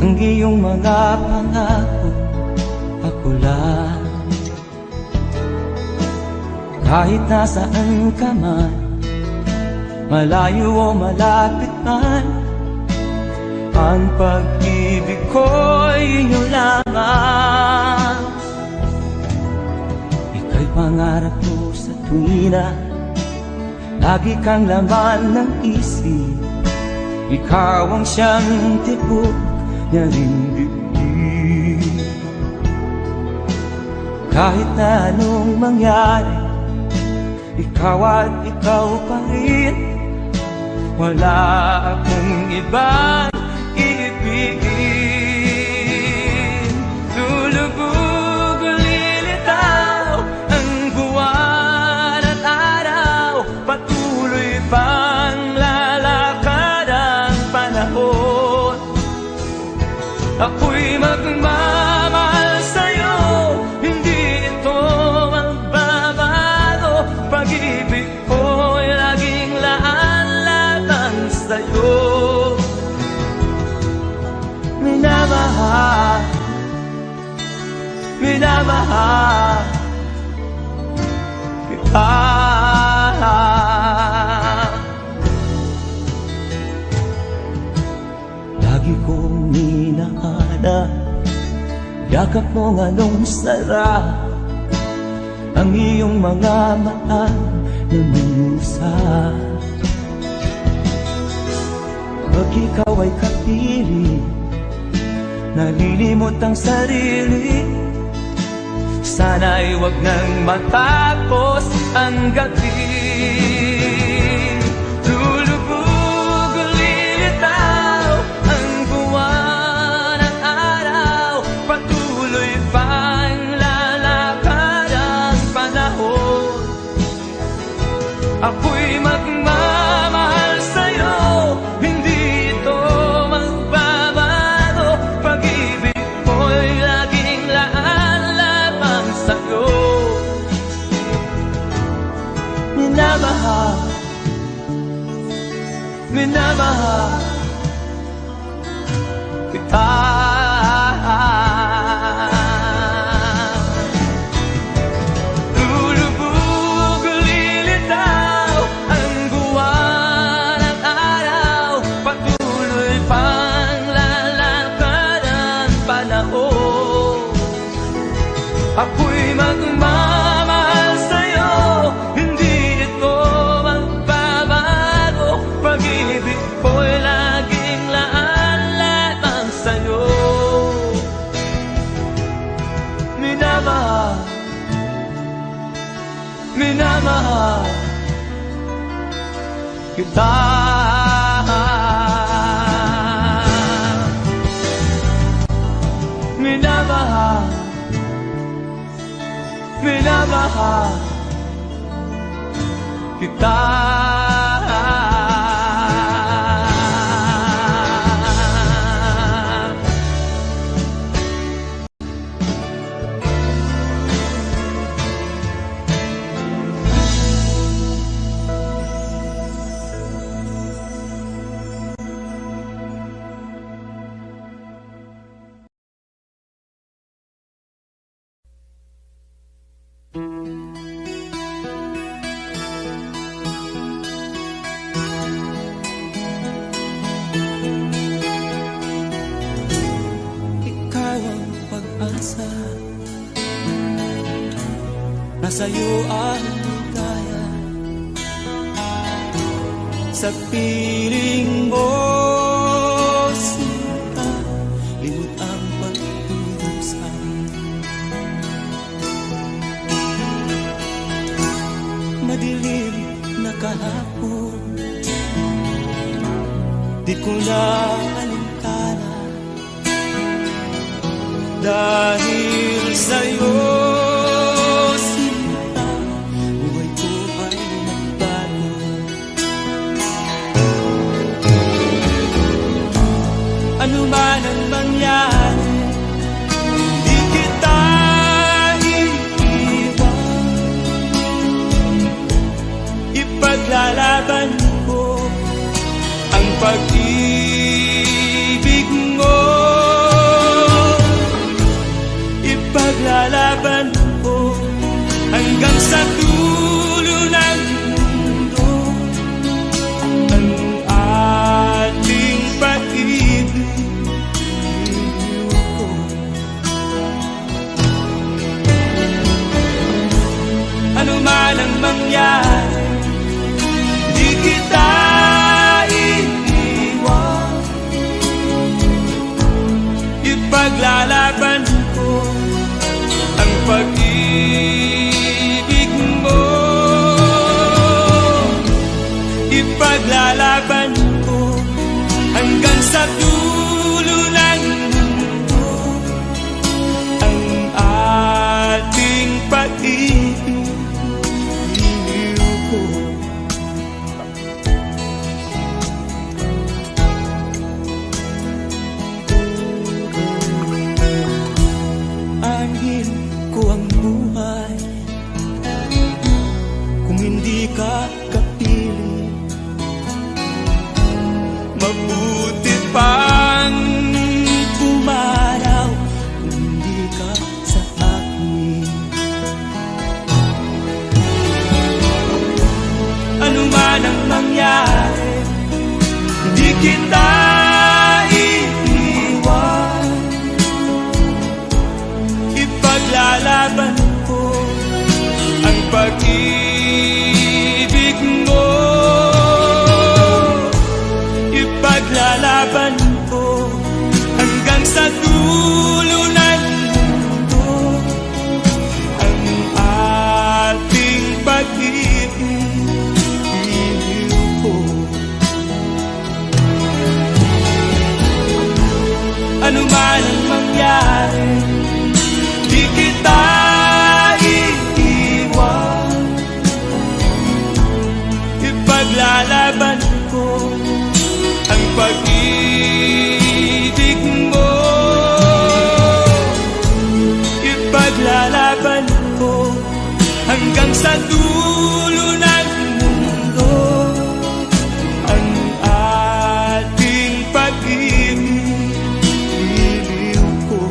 ang iyong mga pangako, ako lang. Kahit nasaan ka man, malayo o malapit man, ang pag-ibig ko'y inyo lamang. Ika'y pangarap ko sa tuwina, lagi kang laman ng isip. Ikaw ang siyang tibok niya ring dibdib. Kahit na anong mangyari, ikaw at ikaw pa rin. Wala akong ibang iibigin. Lulubog o lilitaw ang buwan at araw, patuloy pang lalakad ang panahon. Ako'y magmamahal sa'yo, hindi ito magbabago. Pag-ibig ko'y laging laan-laan sa'yo. Minamahal, minamahal kita. Lagi kong minahana, yakap mong anong sarap, ang iyong mga mata na musa. Pag ikaw ay kapiling, nalilimot ang sarili, sana'y wag nang matapos ang gabi. Lulubog o lilitaw ang buwan at araw, patuloy pang lalakad ang panahon. Ako'y magmamahal sa'yo, hindi ito magbabago. Pag-ibig ko'y laging laan-lamang sa'yo. Minamahal, minamahal kita. Lulubog o lilitaw ang buwan at araw, patuloy pang lalakad ang panahon. Ako'y magmamahal sa'yo, hindi ito magbabago. Pag-ibig ko'y laging laan-lamang sa'yo. Minamahal, minamahal kita. Minamahal, minamahal kita. Ikaw ang pag-asa, nasa'yo ang ligaya. Sa piling mo, sinta, limot ang pagdudusa. Madilim na kahapon, di ko na alintana. Dahil sa'yo, sinta, buhay ko ay nagbago. Ano man ang mangyari, di kita iiwan. Ipaglalaban ko ang pag-ibig mo. Ipaglalaban ko ang pag-ibig mo. Ipaglalaban ko hanggang sa dulo ng mundo ang ating pag-ibig. Iniw ko angin ko ang buhay kung hindi ka kapiling. Mabuti pang pumaraw kung hindi ka sa akin. Ano man ang mangyari, hindi kita iiwan. Ipaglalaban ko ang pag-ibig mo. Ipaglalaban ko hanggang sa dulo ng mundo ang ating pag-ibig. Iniw ko ano man ang mangyari, di kita iiwan. Ipaglalaban ko ang pag-ibig mo. Ipaglalaban ko hanggang sa dulo ng mundo ang ating pag-ibig. Iniw ko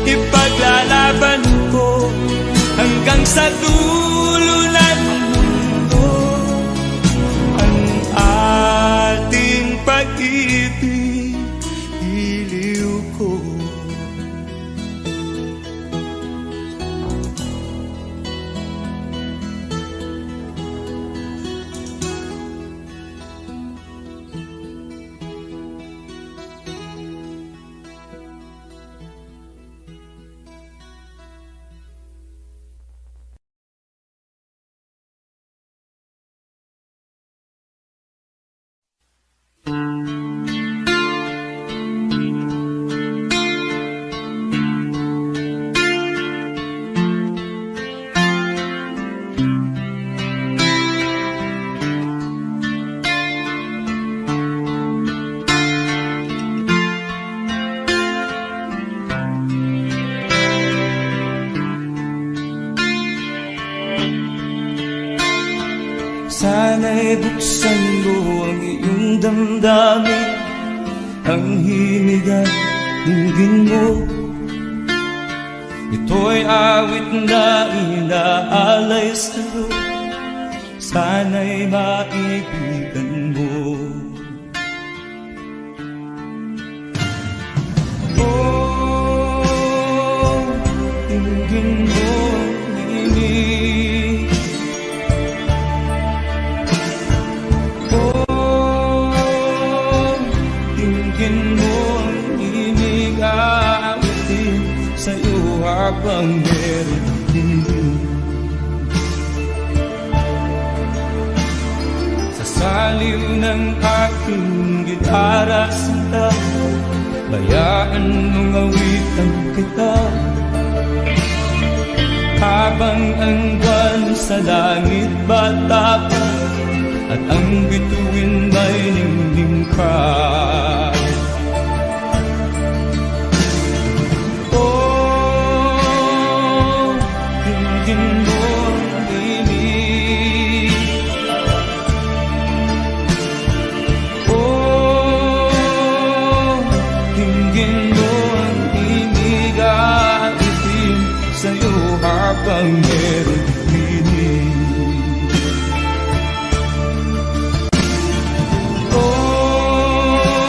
ipaglalaban ko hanggang sa dulo ng mundo ang ating pag-ibig. Iliw ko sana'y buksan mo ang iyong damdamin, ang himig at dinggin mo. Ito'y awit na inaalay sa'yo, sana'y maibigan mo. Oh, dinggin mo ang himig. Dinggin mo ang himig, aawitin sa'yo habang meron din. Sa saliw ng aking gitara sinta, bayaan mong awitan kita habang ang buwan sa langit batapa at ang bituin may ningning ka. Oh, dinggin mo ang himig. Oh, dinggin mo ang himig, aawitin sa'yo habang meron himig. Oh,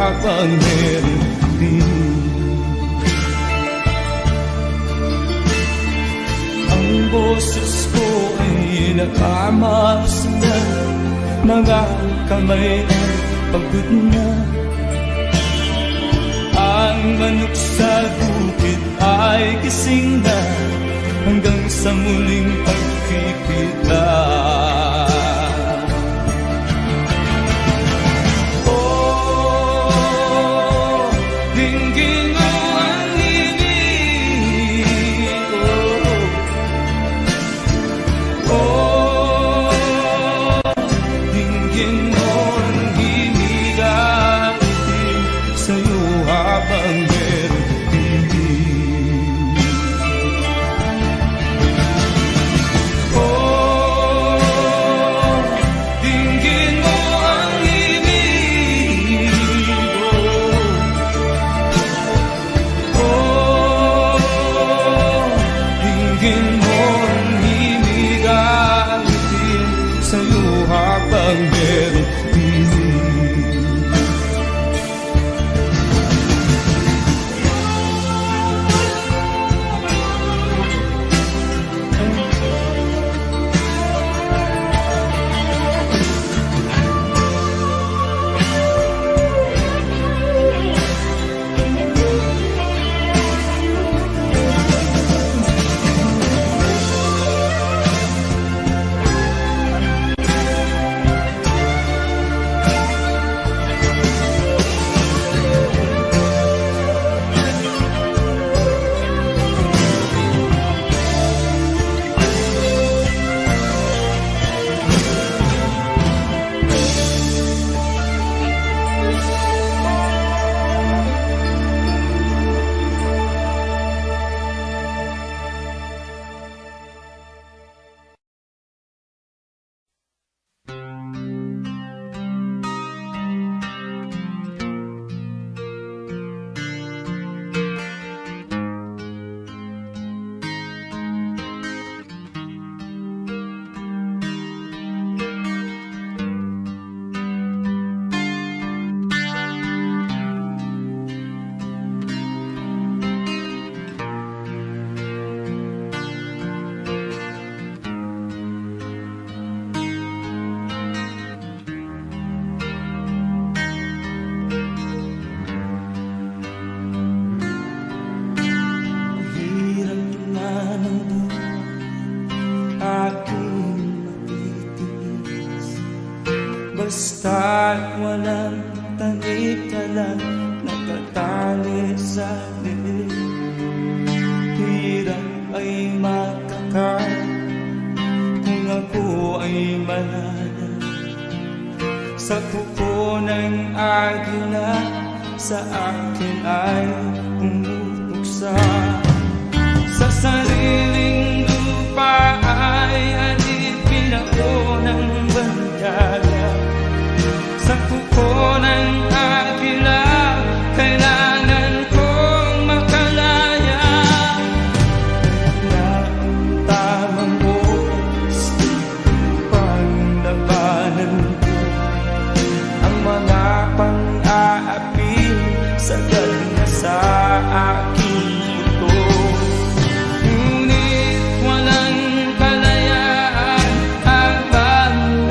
habang meron din. Ang boses ko ay nakamasdan, mga kamay ay pagod na. Ang manok sa bukid ay gising na, hanggang sa muling pagkikita. Oh, dinggin mo ang ibig ko. Oh, dinggin mo ang ibig atin sa'yo habang meron din. Oh, dinggin mo ang ibig ko. Oh, dinggin mo ang ibig atin sa'yo habang meron din. Basta't walang tanik ka lang nakatali sa liig. Hirap ay makakain kung ako ay malala. Sa kuko ng agila sa akin ay pumutuksa. Sa sariling lupa ay alipin ako ng bandala. Sa kuko ng agila, kailangan kong makalaya. Na ang tamang oras upang labanan ko ang mga pang-aapi sagad na sa aking puto. Ngunit walang kalayaan habang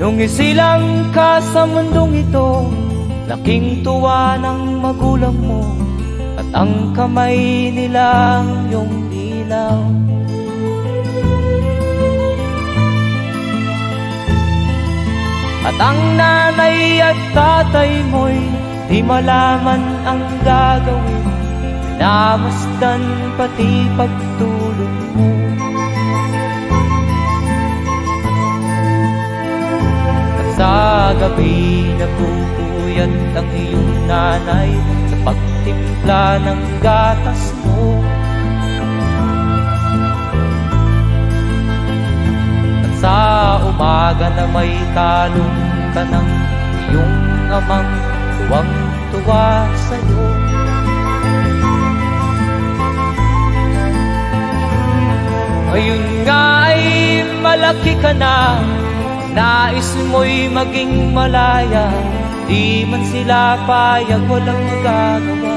Nung isilang ka sa mundong ito, laking tuwa ng magulang mo, at ang kamay nila iyong ilaw. At ang nanay at tatay mo'y di malaman ang gagawin, minamasdan pati pagtulog mo. At sa gabi napupuyat ang iyong nanay sa pagtimpla ng gatas mo. At sa umaga na may talong ka ng iyong amang tuwang-tuwa sa'yo. Ngayon nga ay malaki ka na, nais mo'y maging malaya, di man sila payag, walang magagawa.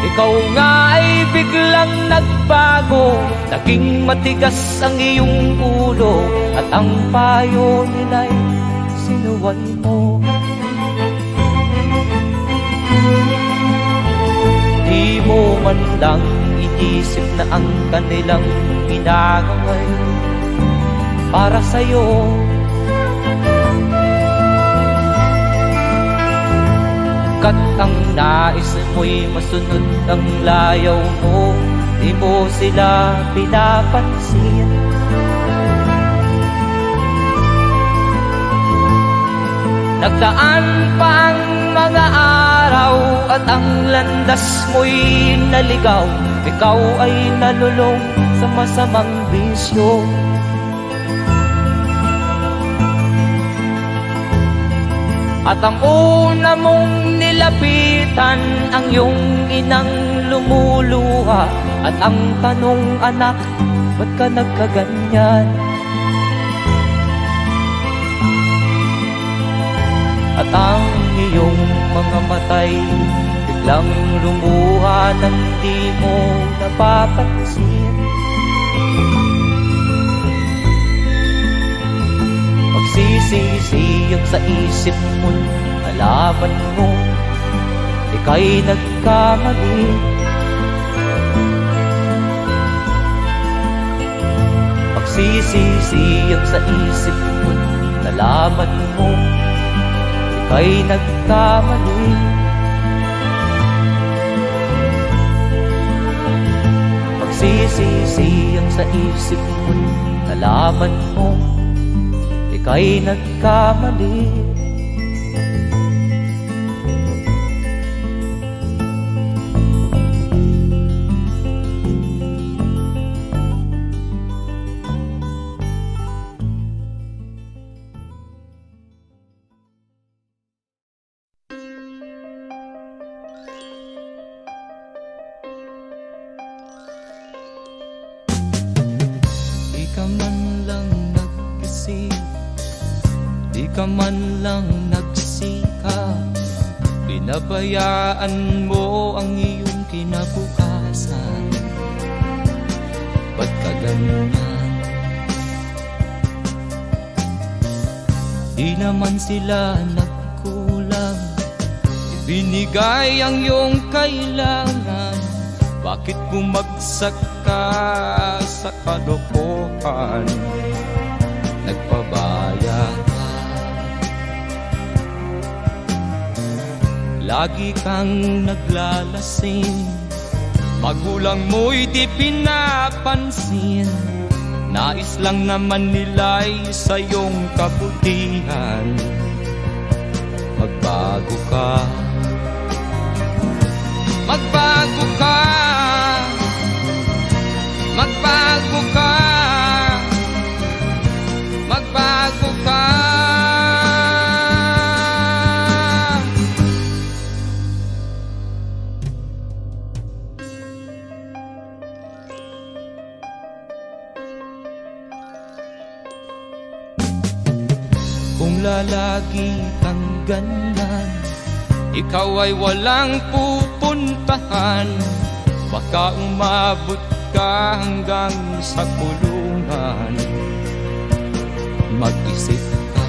Ikaw nga ay biglang nagbago, naging matigas ang iyong ulo, at ang payo nila'y sinuway mo. Di mo man lang inisip na ang kanilang ginagaway para sa'yo. Kat ang nais mo'y masunod ang layaw mo, di mo sila pinapansin. Nagdaan pa ang mga araw at ang landas mo'y naligaw, ikaw ay nalulong sa masamang bisyo. At ang una mong nilapitan ang iyong inang lumuluha, at ang tanong, anak, ba't ka nagkaganyan? At ang iyong mga matay biglang lumuha nang di mo napapansin. Magsisisiyag sa isip mo, nalaman mo ika'y nagkamali. Magsisisiyag sa isip mo, nalaman mo ika'y nagkamali. Magsisisiyag sa isip mo, nalaman mo ika'y nagkamali. Di ka man lang nag-isip, di ka man lang nagsikap, pinabayaan mo ang iyong kinabukasan. Ba't ka ganyan? Di naman sila nagkulang, ibinigay ang iyong kailangan. Bakit bumagsak ka sa kalokohan? Nagpabaya ka, lagi kang naglalasing, magulang mo'y di pinapansin. Nais lang naman nila'y sa iyong kabutihan. Magbago ka, magbago ka, magbago ka, magbago ka. Kung lalagi kang ganyan, ikaw ay walang pupuntahan. Baka umabot ka hanggang sa kulungan. Mag-isip ka,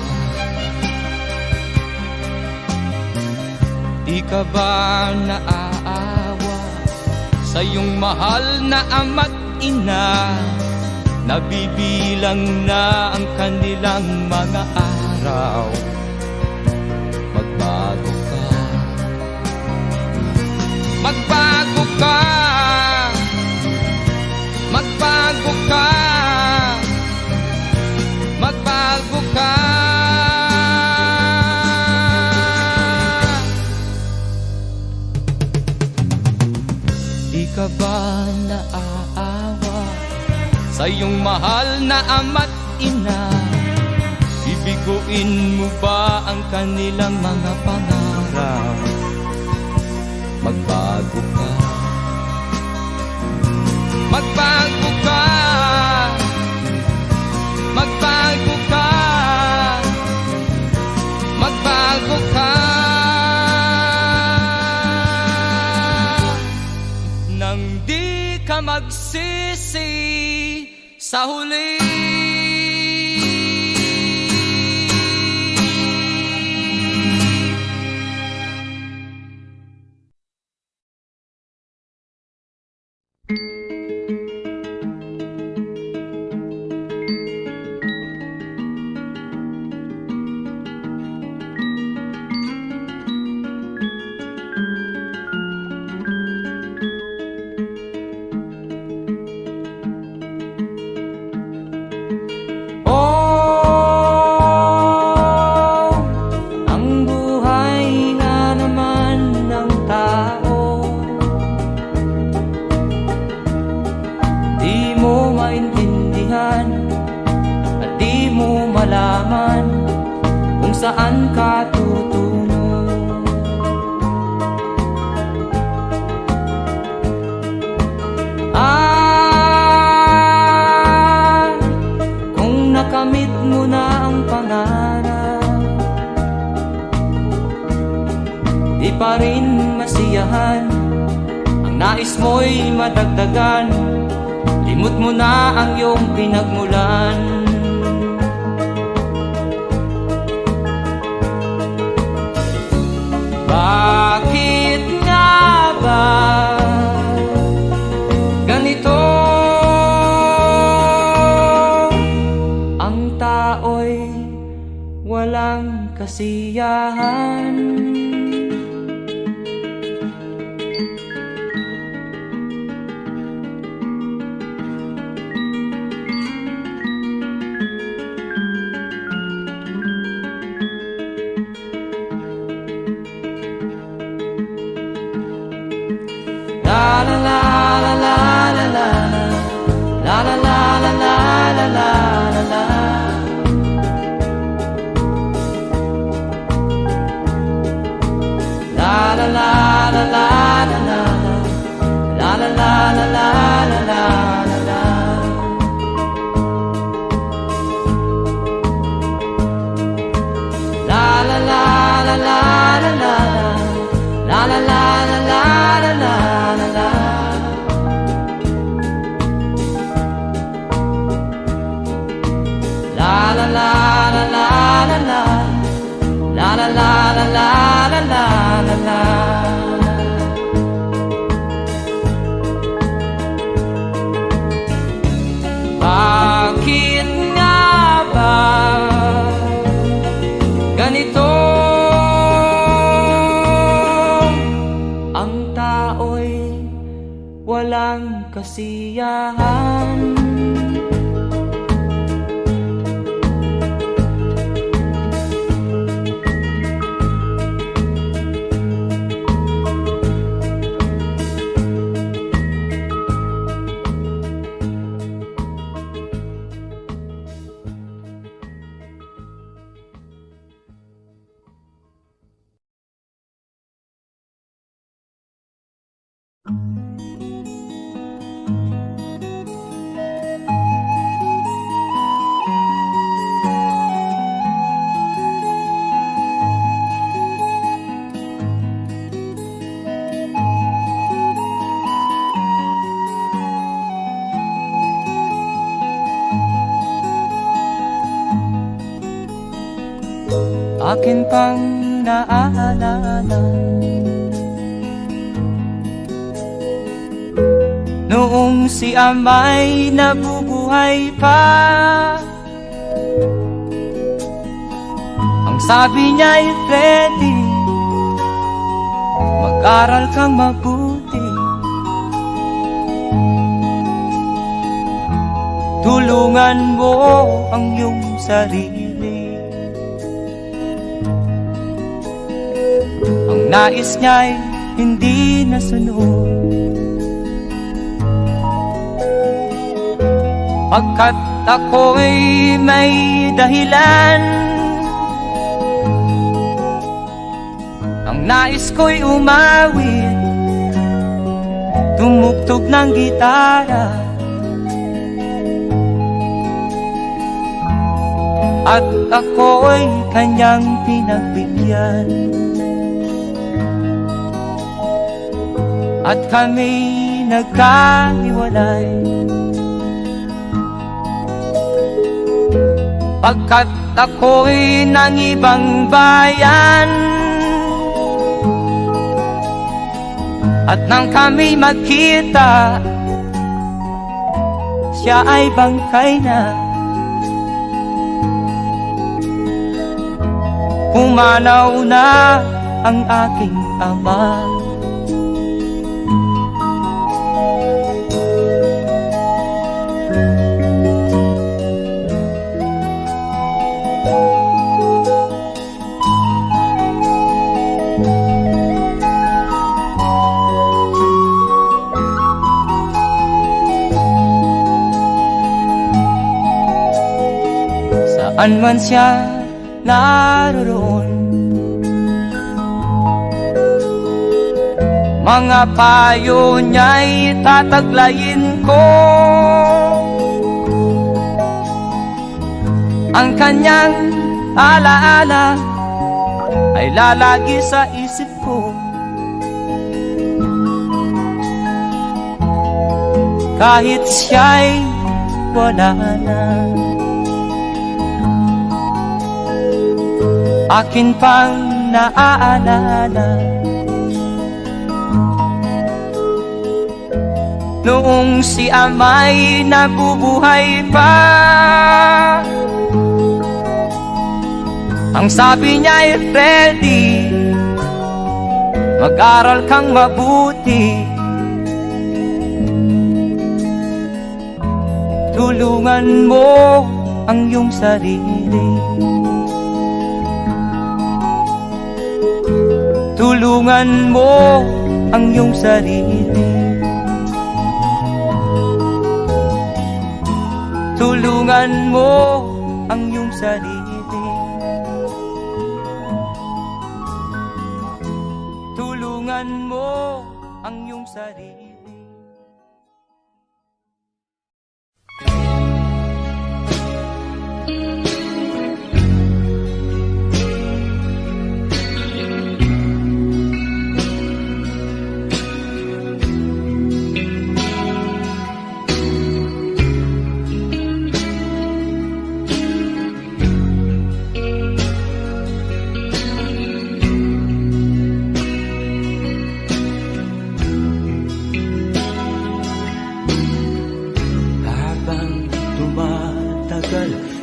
di ka ba naaawa sa iyong mahal na ama't ina? Nabibilang na ang kanilang mga araw. Magbago ka, magbago ka, magbago ka, magbago ka. Di ka ba naaawa sa iyong mahal na ama't ina? Bibiguin mo ba ang kanilang mga pangarap? Magbago ka, magbago ka, magbago ka, magbago ka. Nang di ka magsisi sa huli. Saan ka tutungo? Kung nakamit mo na ang pangarap, di pa rin masiyahan, ang nais mo'y madagdagan. Limot mo na ang iyong pinagmulan. Bakit nga ba ganito? Ang tao'y walang kasiyahan. La la la la la la la la la la la la la la la. La la la la la la la la la la la la la la. La la la la la la la la la la la la la. La la la la la la la la la la la la la la. Bakit nga ba ganito? Ang tao'y walang kasiyahan. akin pang naaalala. Noong si ama'y nabubuhay pa, ang sabi niya'y Freddy, mag-aral kang mabuti, tulungan mo ang iyong sarili. Ang nais niya'y hindi nasunod, pagkat ako'y may dahilan. Ang nais ko'y umawit, tumugtog ng gitara, at ako'y kanyang pinagbigyan. At kami nagkahiwalay, pagkat ako'y ng ibang bayan. At nang kami magkita, siya ay bangkay na. Pumanaw na ang aking ama. Saan man siya naroon, mga payo niya'y tataglayin ko. Ang kanyang alaala ay lalagi sa isip ko, kahit siya'y wala na. Akin pang naaalala noong si ama'y nabubuhay pa, ang sabi niya'y Freddy, mag-aral kang mabuti, tulungan mo ang iyong sarili, tulungan mo ang iyong sarili, tulungan mo ang iyong sarili, tulungan mo ang iyong sarili.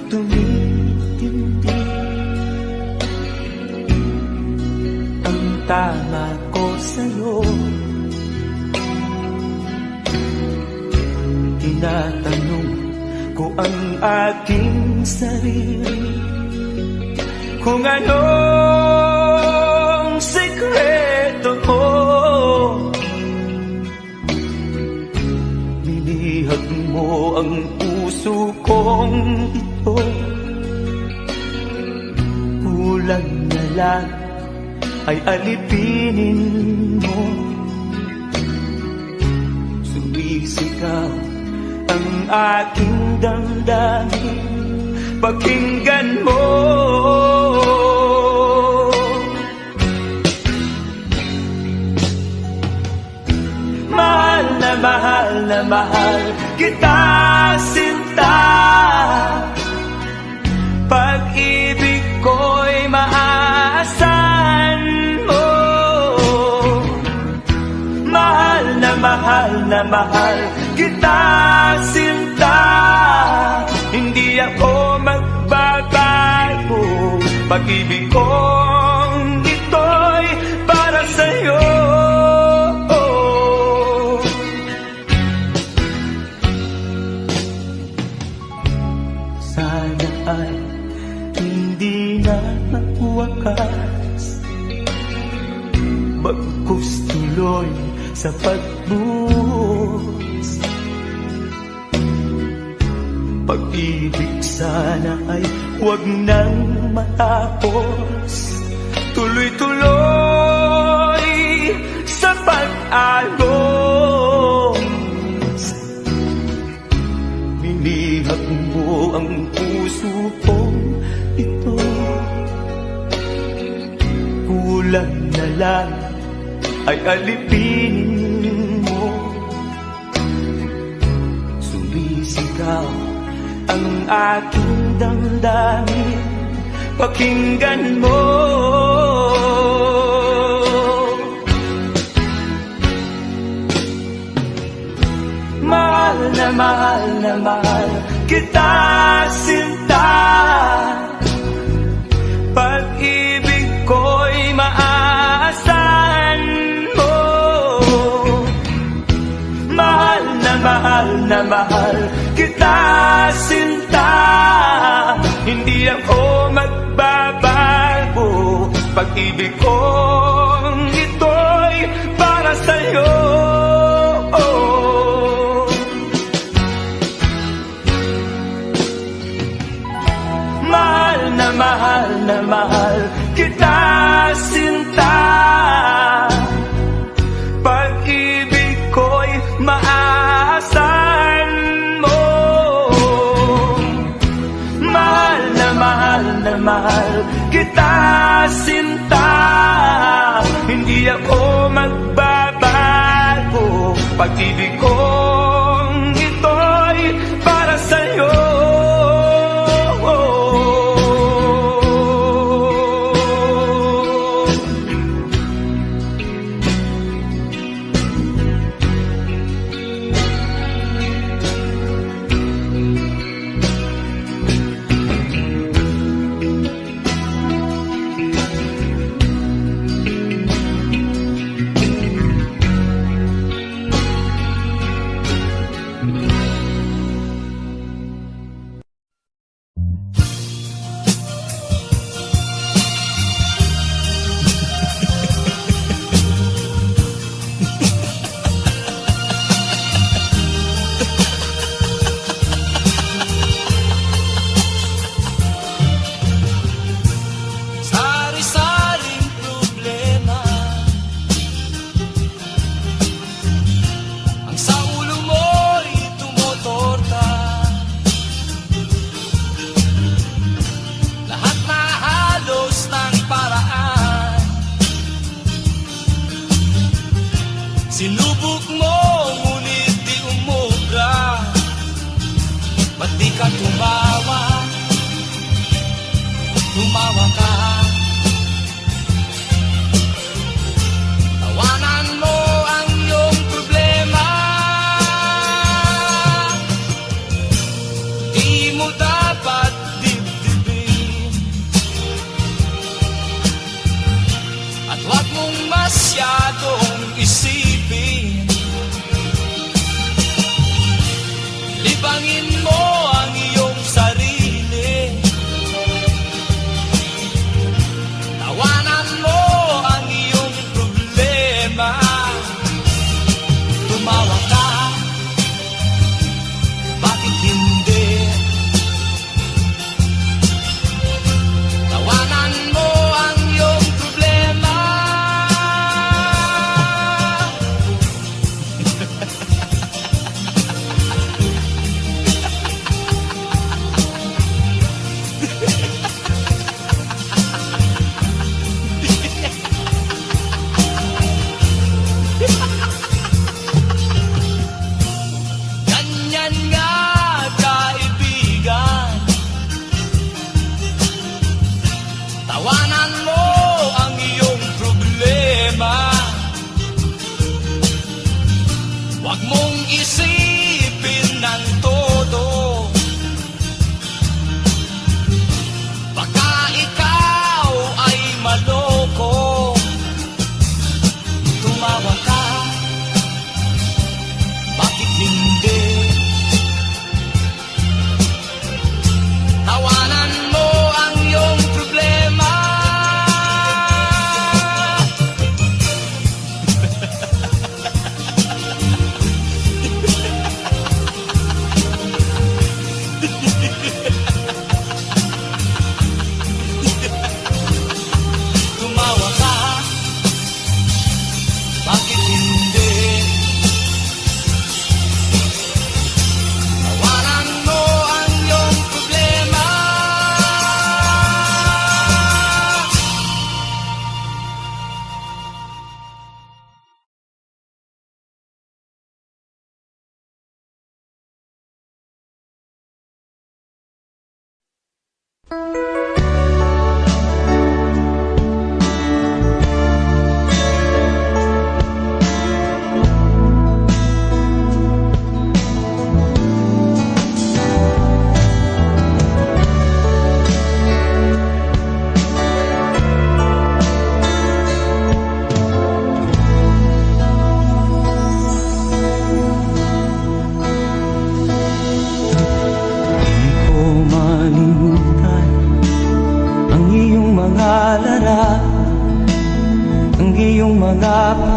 Tumitindi ang tama ko sa'yo, tinatanong ko ang aking sarili kung anong sekreto ko. Nilihag mo ang puso kong ito, kulang na lang ay alipinin mo. Sumisigaw ang aking damdamin, pakinggan mo. Mahal na mahal na mahal kita, sinta, pag-ibig ko'y maaari ay hindi na wakas, bagkus tuloy sa pagbuhos. Pag-ibig sana ay huwag nang matapos, tuloy-tuloy sa pag-alos. Minihag mo ang puso kong ito, kulang na lang ay alipinin mo. Sumisigaw ang aking damdamin, pakinggan mo. Mahal na mahal na mahal kita, sinta. Pag-ibig ko'y maaasahan mo. Mahal na mahal kita, sinta. Hindi ako magbabago, pag-ibig kong ito'y para sa'yo. Mahal na mahal kita, sinta. Pag-ibig ko'y maaasahan mo. Mahal na mahal kita, sinta. Hindi ako magbabago, pag-ibig kong ito'y para sa'yo. Sinubok mo, ngunit di umubra. Ba't di ka tumawa? Tumawa ka. Tawanan mo ang iyong problema. Di mo dapat dibdibin, at huwag mong masyadong isipin. Libangin mo ang iyong sarili.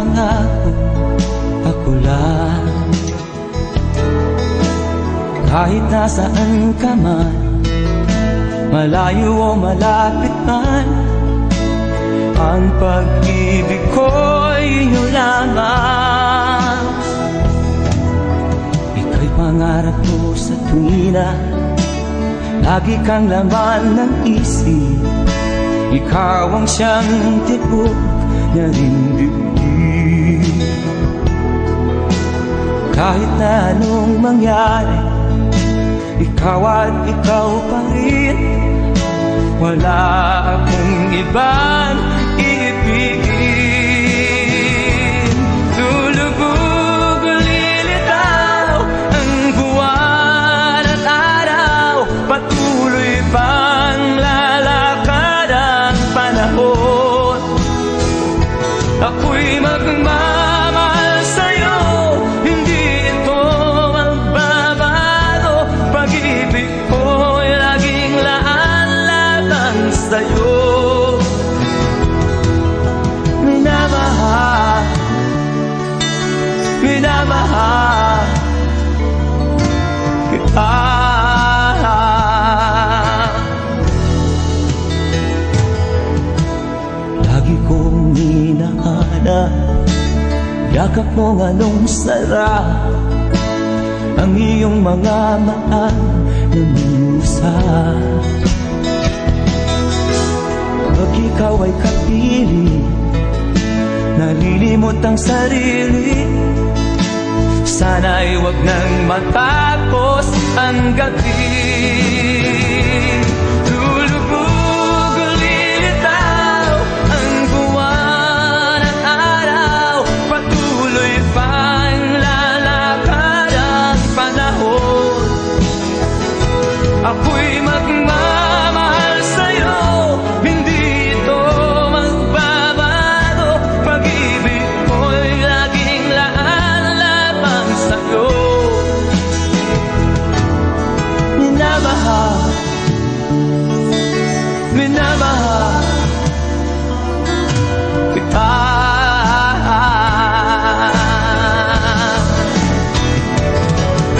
pangako ako lang. Kahit nasaan ka man, malayo o malapit man, ang pag-ibig ko'y iyo lamang. Ika'y pangarap ko sa tuwina, lagi kang laman ng isip. Ikaw ang siyang tibok niya rin dibdib. Kahit na anong mangyari, ikaw at ikaw pa rin. Wala akong ibang iibigin. Lulubog o lilitaw ang buwan at araw, patuloy pang lalakad ang panahon. Ako'y magmamahal sa'yo, hindi ito magbabago. Pag-ibig ko'y laging laan sa'yo. Minamahal, minamahal kita. Lagi kong hinahanap yakap mong anong sarap, ang iyong mga maan na musa. Pag ikaw ay kapiling, nalilimot ang sarili. Sana'y wag nang matapos ang gabi. Lulubog o lilitaw ang buwan at araw, patuloy pang lalakad ang panahon. Ako'y magmamahal sa'yo, hindi ito magbabago. Pag-ibig ko'y laging laan lamang sa'yo. Minamahal, minamahal kita.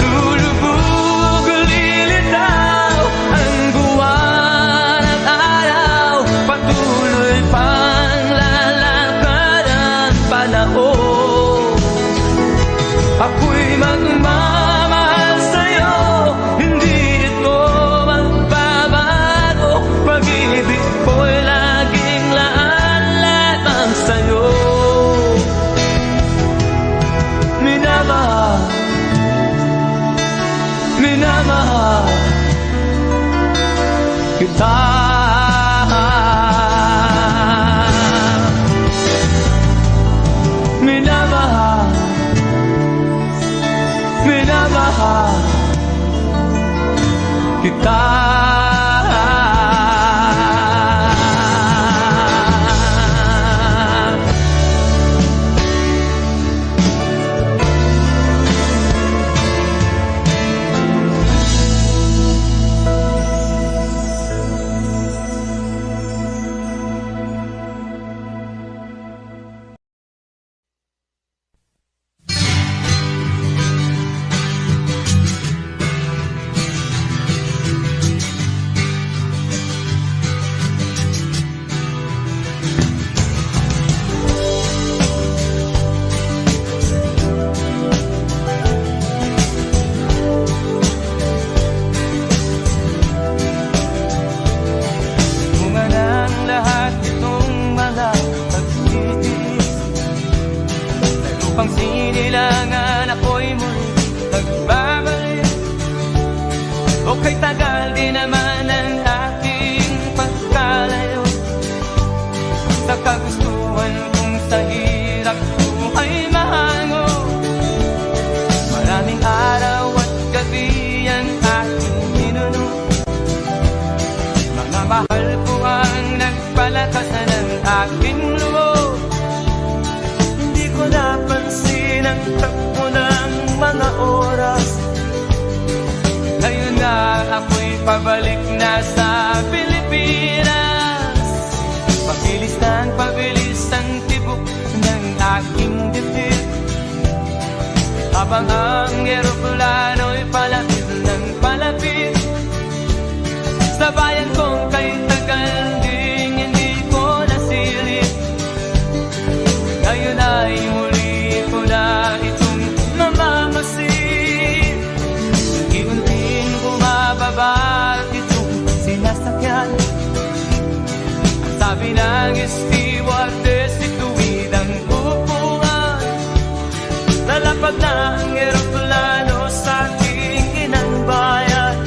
Lulubog o lilitaw ang buwan at araw, patuloy pang lalakad ang panahon. Ako'y magmamahal sa'yo, hindi ito magbabago. Pag-ibig ko'y laging laan lamang sa'yo. Minamahal, minamahal kita. Minamahal, minamahal kita. Bunga ng lahat itong mga pagtitiis, na lupang sinilangan ako'y muli nagbabalik. O kay tagal din naman ang aking pagkalayo sa kagustuhan kong sa hirap buhay mahango. Maraming araw at gabi ang aking ninuno, mga mahal ko ang nagpalakasan ng aking loob. Hindi ko napansin ang takbo ng mga oras. Ngayon na ako'y pabalik na sa Pilipinas. Pabilis ng pabilis ang tibok ng aking dibdib. Habang ang eroplano'y palapit ng palapit sa bayan kong kay tagal ding hindi ko nasilip. Ngayon ay muli ko na itong mamamasid. Unti-unting bumababa itong sinasakyan. Ang sabi ng stewardess, ituwid ang upuan. Lalapag na ang eroplano sa aking inang bayan.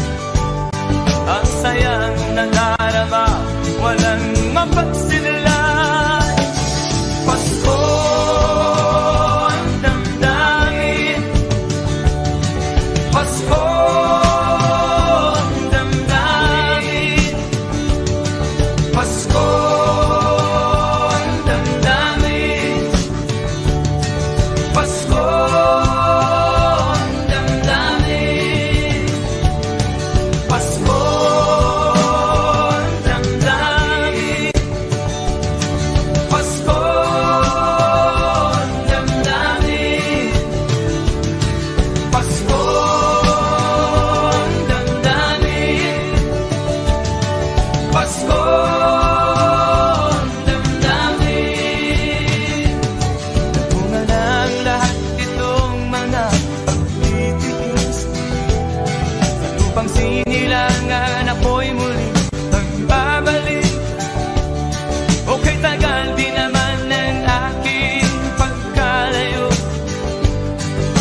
Ang sayang nadarama, walang mapagsinlan. Pasko ang damdamin, Pasko ang damdamin, Pasko ang damdamin, Pasko ang damdamin, Pasko ang damdamin, Pasko ang damdamin, Pasko ang damdamin, Pasko ang damdamin. Bunga ng lahat itong mga pagtitiis. Sa lupang sinilangan ako'y muli magbabalik. Okay, tagal din naman ng aking pagkalayo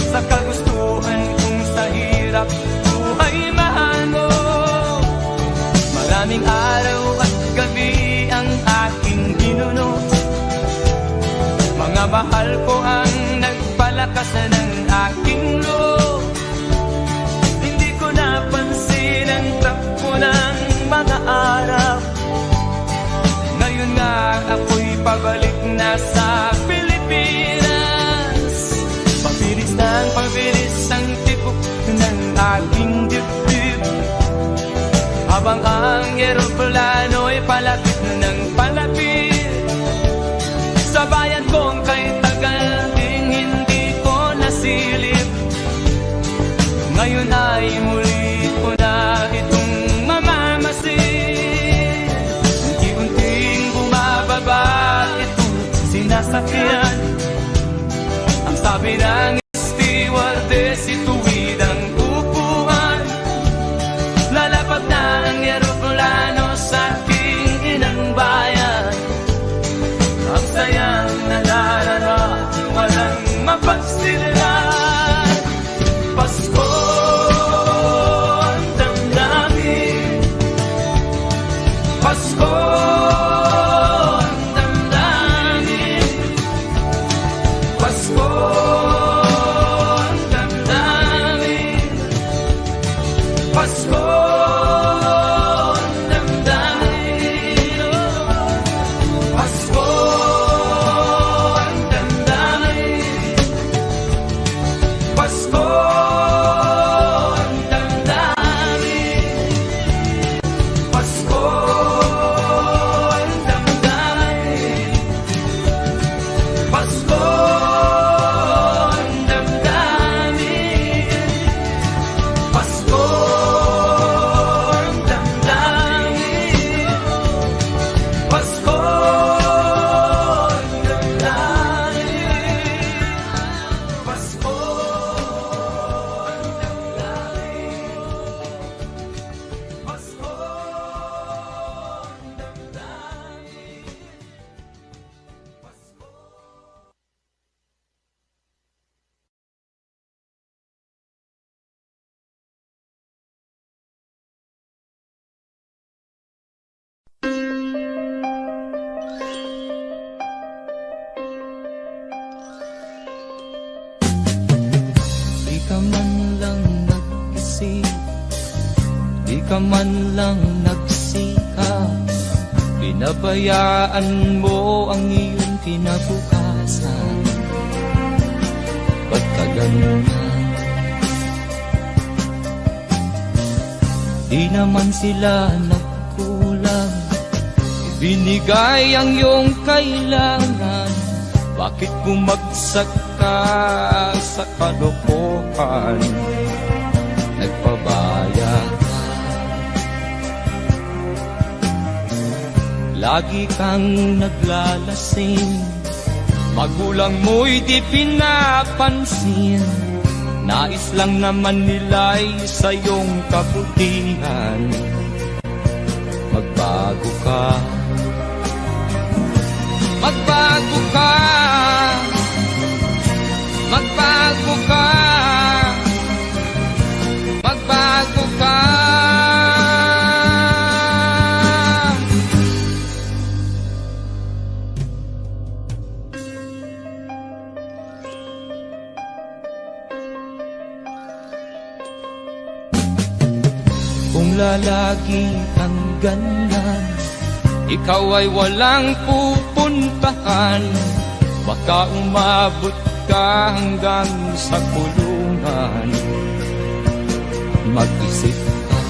sa kagustuhan kong sa hirap buhay mahango. Maraming araw at gabi ang aking ginunod. Mga mahal ko ang nagpalakas ng aking loob. Hindi ko napansin ang takbo ng mga araw. Ngayon nga ako'y pabalik na sa Pilipinas. Pabilis ang tibok ng aking dibdib. Habang ang eroplano'y palapit ng palapit sa bayan kong kay tagal ding hindi ko nasilip. Ngayon ay muli ko na itong mamamasid. Unti-unting bumababa itong sinasakyan. Ang sabi ng stewardess, ituwid ang upuan. Lalapag na ang eroplano sa aking inang bayan. Ang sayang nadarama, walang mapagsilan. Pasko ang damdamin, Pasko ang damdamin, Pasko ang damdamin, Pasko ang damdamin, Pasko ang damdamin, Pasko ang damdamin, Pasko ang damdamin, Pasko ang damdamin, Pasko ang damdamin, Pasko ang damdamin, Pasko ang damdamin, Pasko ang Di ka man lang nag-isip, di ka man lang nagsikap. Pinabayaan mo ang iyong kinabukasan. Ba't ka ganyan? Di naman sila nagkulang. Binigay ang iyong kailangan Bakit bumagsak ka sa kalokohan? Nagpabaya ka, lagi kang naglalasing, magulang mo'y di pinapansin. Nais lang naman nila'y sa iyong kabutihan. Magbago ka, magbago ka, magbago ka, magbago ka. Kung lalagi kang ganyan, ikaw ay walang pupuntahan. Baka umabot ka hanggang sa kulungan. Mag-isip ka,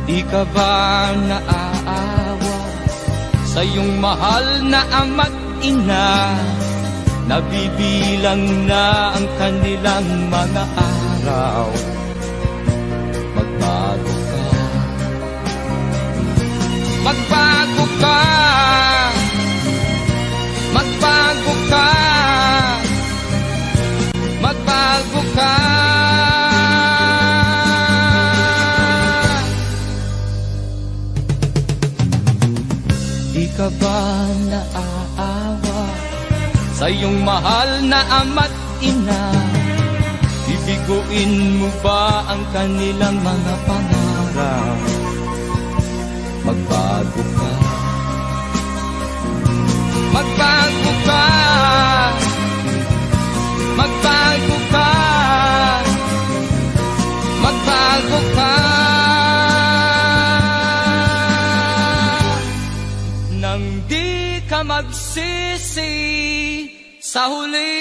di ka ba naaawa sa iyong mahal na ama't ina? Nabibilang na ang kanilang mga araw. Magbago ka, magbago ka, magbago ka, magbago ka. Di ka ba naaawa sa iyong mahal na ama't ina? Bibiguin mo ba ang kanilang mga pangarap? Magbago ka, magbago ka, magbago ka, magbago ka. Nang di ka magsisi sa huli.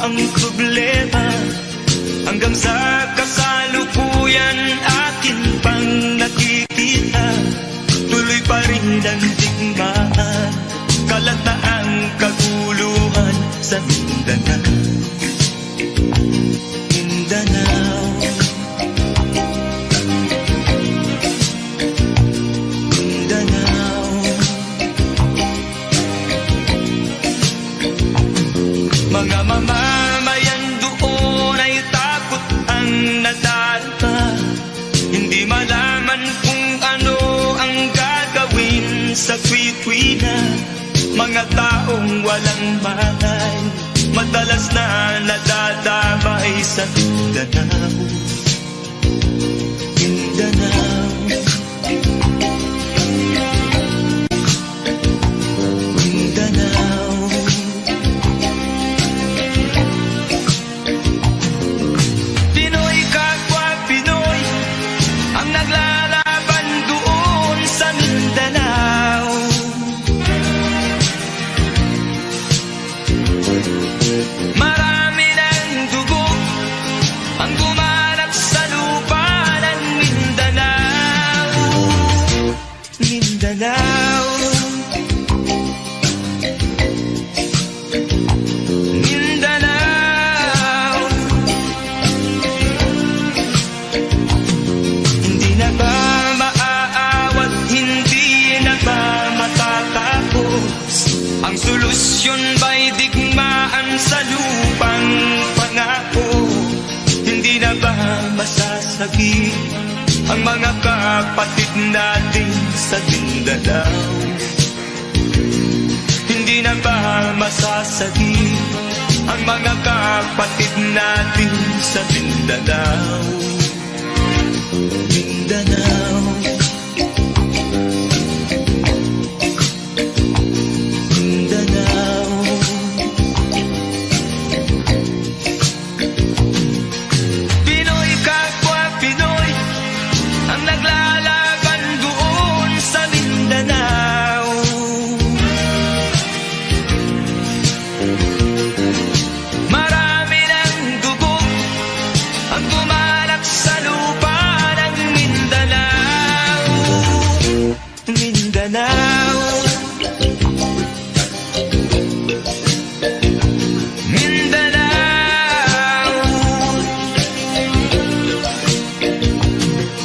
Ang problema hanggang sa kasalukuyan atin pang nakikita, tuloy pa rin ang digmaan, kalataang kaguluhan sa Mindanao. Mindanao, Mindanao. Mga mamamayan doon ay takot ang nadalpa, hindi malaman kung ano ang gagawin sa kwikwi na. Mga taong walang bahay, madalas na nadadamay sa Mindanao. Mindanao, Mindanao. Pinoy kapwa Pinoy ang naglalaban doon sa Mindanao. Marami ng dugo ang gumanap sa lupa ng Mindanao. Relasyon ba'y digmaan sa lupang pangako? Hindi na ba masasagi ang mga kapatid natin sa Mindanao? Hindi na ba masasagi ang mga kapatid natin sa Mindanao? Mindanao, Mindanao. Pinoy kapwa Pinoy ang naglalaban doon sa Mindanao. Marami ng dugo ang gumalak sa lupa ng Mindanao. Mindanao, Mindanao,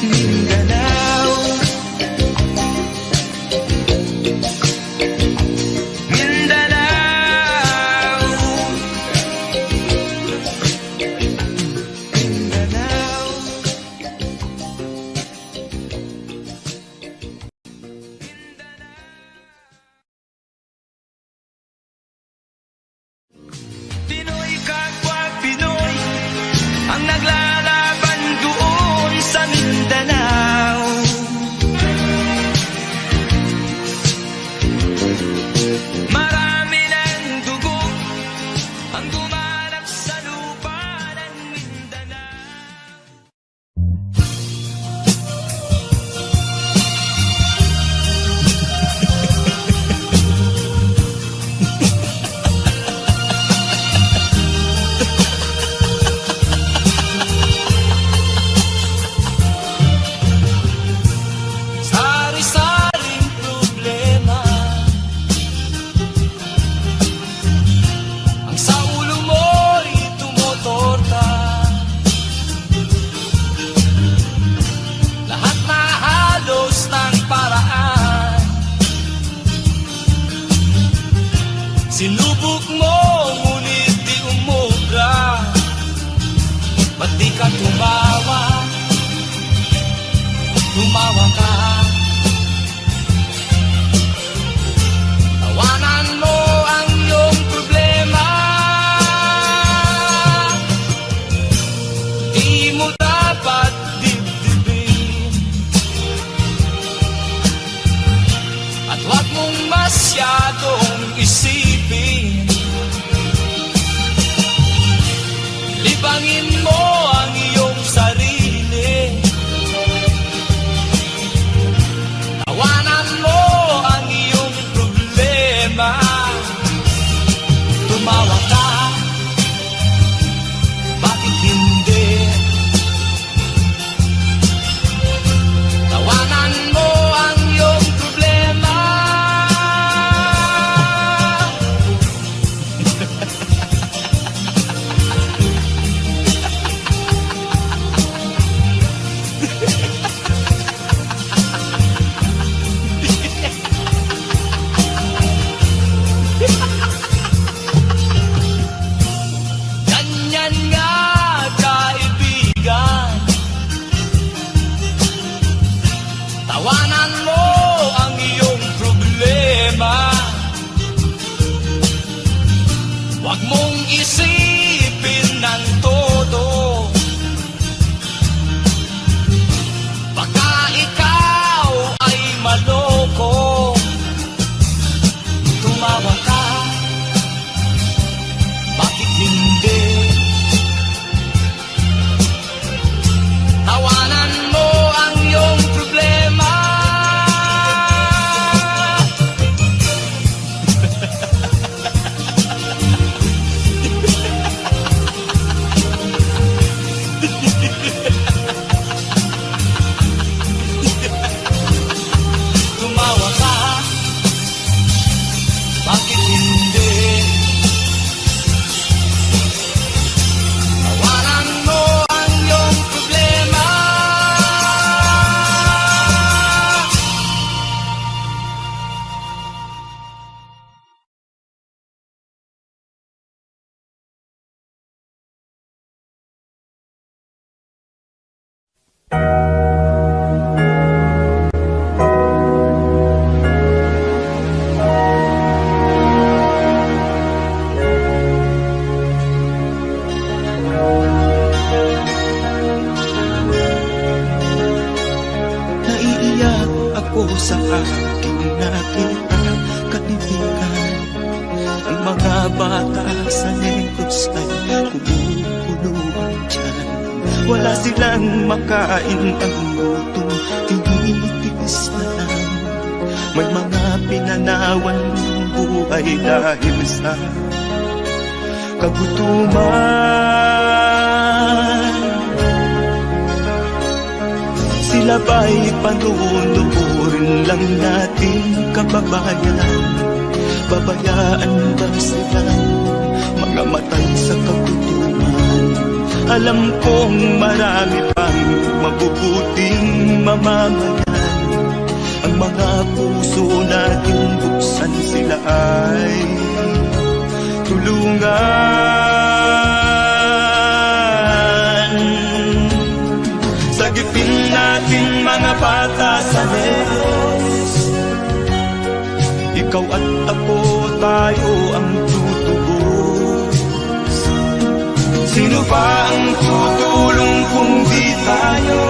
Mindanao, Mindanao, Mindanao. Pinoy kapwa Pinoy ang naglalaban doon sa Mindanao. Marami ng dugo ang gumalak sa lupa ng Mindanao. Sari-saring problema ang sa ulo mo'y tumutorta. Lahat na halos ng paraan sinubok mo, ngunit di umubra. Ba't di ka tumawa? Tumawa ka. Tawanan mo ang iyong problema. Di mo dapat dibdibin. At huwag mong masyadong isipin. Libangin mo ang iyong sarili. Naiiyak ako sa aking nakita, kaibigan. Ang mga bata sa Negros ay kumukuluan dyan. Wala silang makain, ang gutom tinitiis na lang. May mga pinanawan ng buhay dahil sa kagutuman. Sila ba'y panunurin lang natin, kababayan? Babayaan ba silang mga matay sa kagutuman? Alam kong marami pang mabubuting mamamayan. Ang mga puso natin buksan, sila ay tulungan. Sagipin natin mga bata sa Negros. Ikaw at ako, tayo ang tutubos. Sino ba ang tutulong kung di tayo?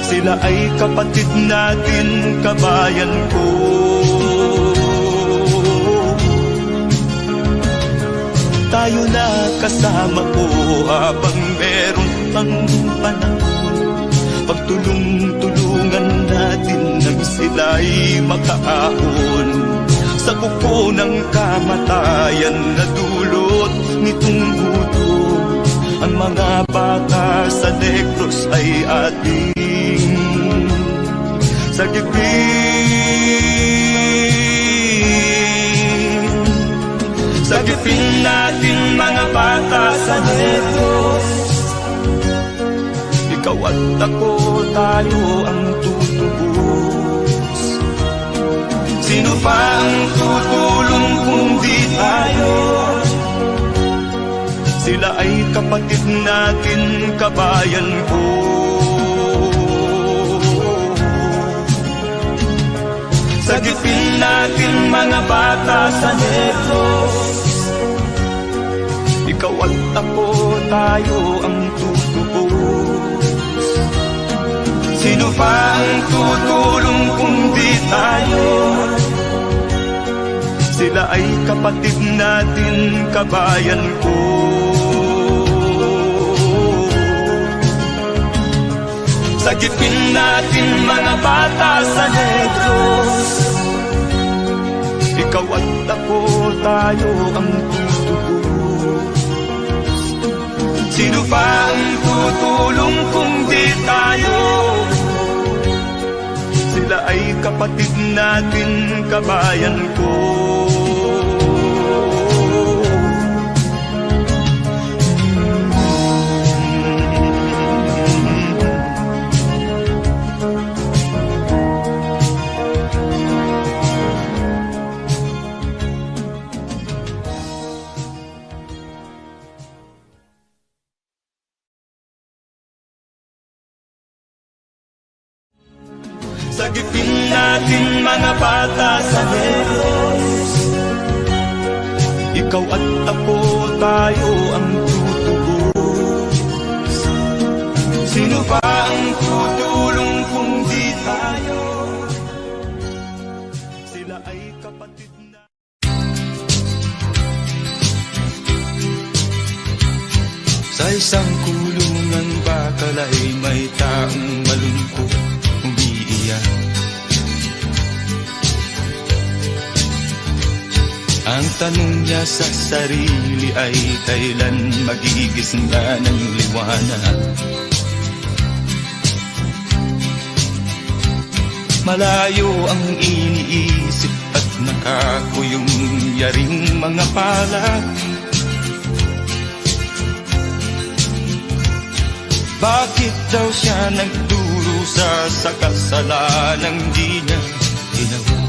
Sila ay kapatid natin, kabayan ko. Tayo na kasama ko habang meron pang panahon. Pagtulong-tulungan natin nang sila'y makaahon sa kuko ng kamatayan na dulot nitong gutom. Ang mga bata sa Negros ay ating sagipin. Sagipin natin mga bata sa Negros. Ikaw at ako, tayo ang tutubos. Sino pa ang tutulong kung di tayo? Sila ay kapatid natin, kabayan ko. Sagipin natin mga bata sa Negros. Ikaw at ako, tayo ang tutubos. Sino pa ang tutulong kung di tayo? Sila ay kapatid natin, kabayan ko. Sagipin natin mga bata sa Negros. Ikaw at ako, tayo ang tutubos. Sino pa ang tutulong kung di tayo? Sila ay kapatid natin, kabayan ko. Sagipin natin mga bata sa Negros. Ikaw at ako, tayo ang tutubos. Sino ba ang tutulong kung di tayo? Sila ay kapatid na. Sa isang kulungan bakal ay may taong malungkot umiiyak. Ang tanong niya sa sarili ay kailan magigising na ng liwanag. Malayo ang iniisip at nakakuyong yaring mga palad. Bakit daw siya nagdurusa sa kasalanang di niya ginawa?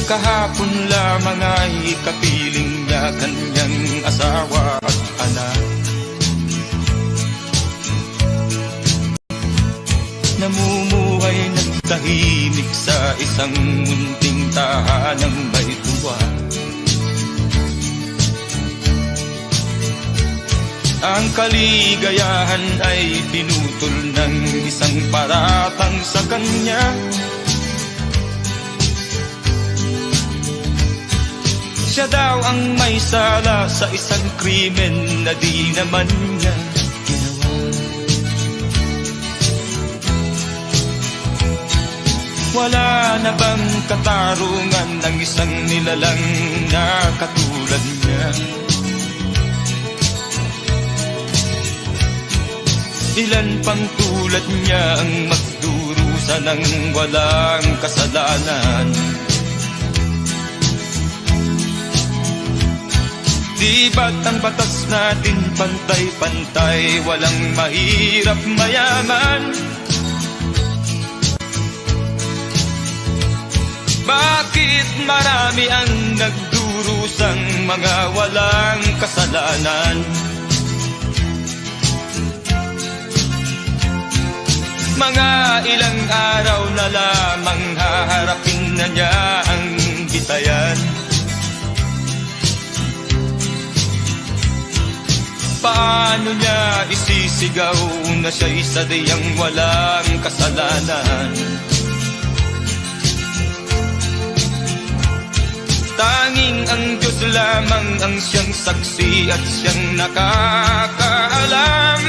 Kahapon lamang ay kapiling niya kanyang asawa at anak. Namumuhay ng tahimik sa isang munting tahanang may tuwa. Ang kaligayahan ay pinutol ng isang paratang sa kanya. Siya daw ang may sala sa isang krimen na di naman niya ginawa. Wala na bang katarungan ng isang nilalang na katulad niya? Ilan pang tulad niya ang magdurusa ng walang kasalanan? Di ba't ang batas natin pantay-pantay, walang mahirap mayaman? Bakit marami ang nagdurusang mga walang kasalanan? Mga ilang araw na lamang haharapin na niya ang bitayan. Paano niya isisigaw na siya'y sadyang walang kasalanan? Tanging ang Diyos lamang ang siyang saksi at siyang nakakaalam.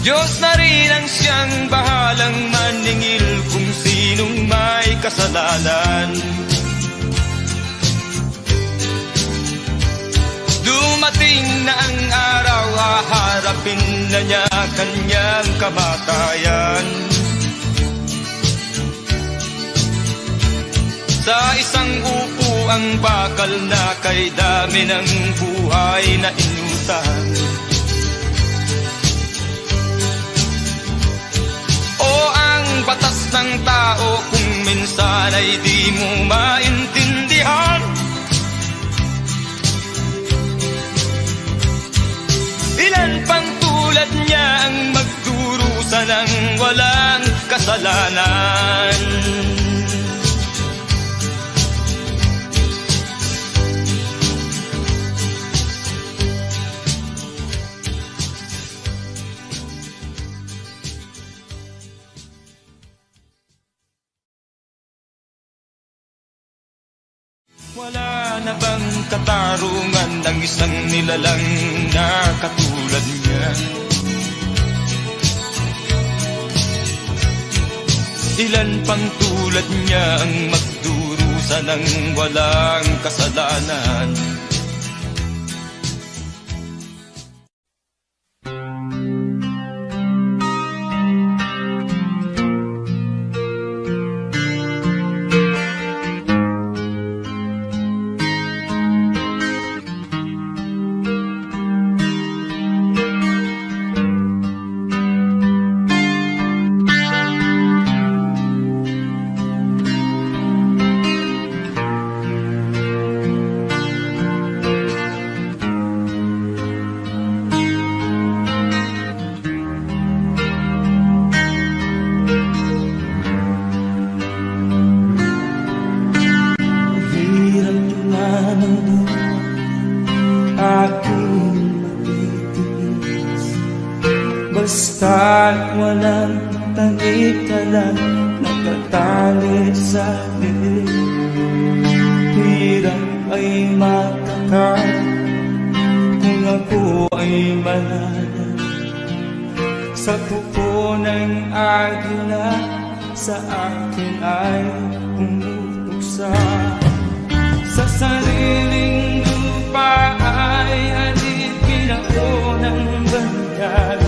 Diyos na rin ang siyang bahalang maningil kung sinong may kasalanan. Dumating na ang araw, haharapin na niya kanyang kamatayan. Sa isang upo ang bakal na kay dami ng buhay na inutang. O ang batas ng tao kung minsan ay di mo maintindihan. Ilan pang tulad niya ang magdurusa ng walang kasalanan? Wala na bang katarungan ng isang nilalang na katulad niya? Ilan pang tulad niya ang magdurusa ng walang kasalanan? Basta't walang tangikalan, nakatali sa bibig. Hirap ay matakan kung ako ay malala. Sa kuko ng agila, sa akin ay umutuksa. Sa sariling lupa ay alipin ako ng banyaga.